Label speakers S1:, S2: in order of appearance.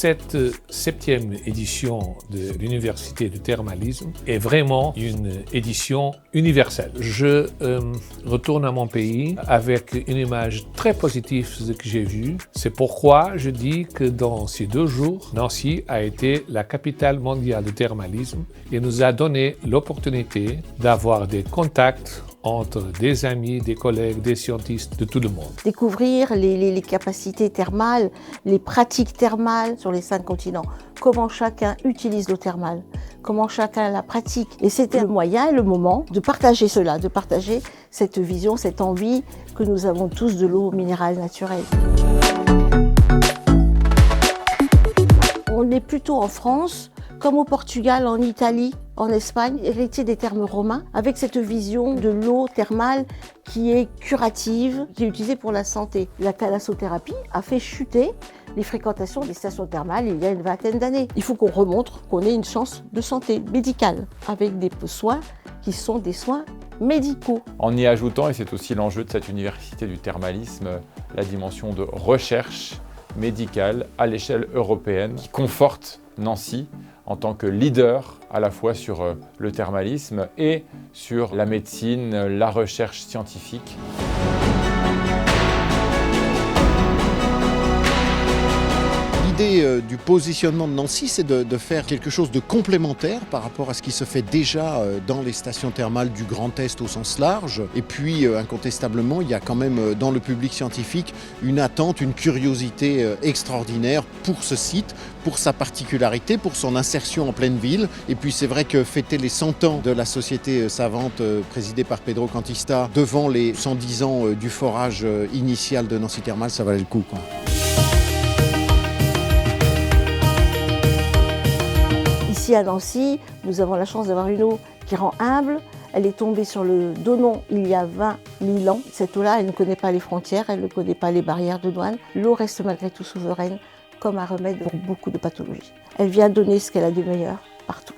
S1: Cette 7e édition de l'Université du thermalisme est vraiment une édition universelle. Je retourne à mon pays avec une image très positive de ce que j'ai vu. C'est pourquoi je dis que dans ces 2 jours, Nancy a été la capitale mondiale du thermalisme et nous a donné l'opportunité d'avoir des contacts entre des amis, des collègues, des scientifiques de tout le monde.
S2: Découvrir les capacités thermales, les pratiques thermales sur les 5 continents, comment chacun utilise l'eau thermale, comment chacun la pratique. Et c'était le moyen et le moment de partager cela, de partager cette vision, cette envie que nous avons tous de l'eau minérale naturelle. On est plutôt en France, comme au Portugal, en Italie, en Espagne, héritier des thermes romains, avec cette vision de l'eau thermale qui est curative, qui est utilisée pour la santé. La thalassothérapie a fait chuter les fréquentations des stations thermales il y a une vingtaine d'années. Il faut qu'on remontre qu'on ait une chance de santé médicale, avec des soins qui sont des soins médicaux.
S3: En y ajoutant, et c'est aussi l'enjeu de cette université du thermalisme, la dimension de recherche médicale à l'échelle européenne qui conforte Nancy en tant que leader à la fois sur le thermalisme et sur la médecine, la recherche scientifique.
S4: L'idée du positionnement de Nancy, c'est de faire quelque chose de complémentaire par rapport à ce qui se fait déjà dans les stations thermales du Grand Est au sens large. Et puis, incontestablement, il y a quand même dans le public scientifique une attente, une curiosité extraordinaire pour ce site, pour sa particularité, pour son insertion en pleine ville. Et puis, c'est vrai que fêter les 100 ans de la société savante présidée par Pedro Cantista devant les 110 ans du forage initial de Nancy Thermal, ça valait le coup, quoi.
S2: Ici à Nancy, nous avons la chance d'avoir une eau qui rend humble. Elle est tombée sur le Donon il y a 20 000 ans. Cette eau-là, elle ne connaît pas les frontières, elle ne connaît pas les barrières de douane. L'eau reste malgré tout souveraine, comme un remède pour beaucoup de pathologies. Elle vient donner ce qu'elle a de meilleur partout.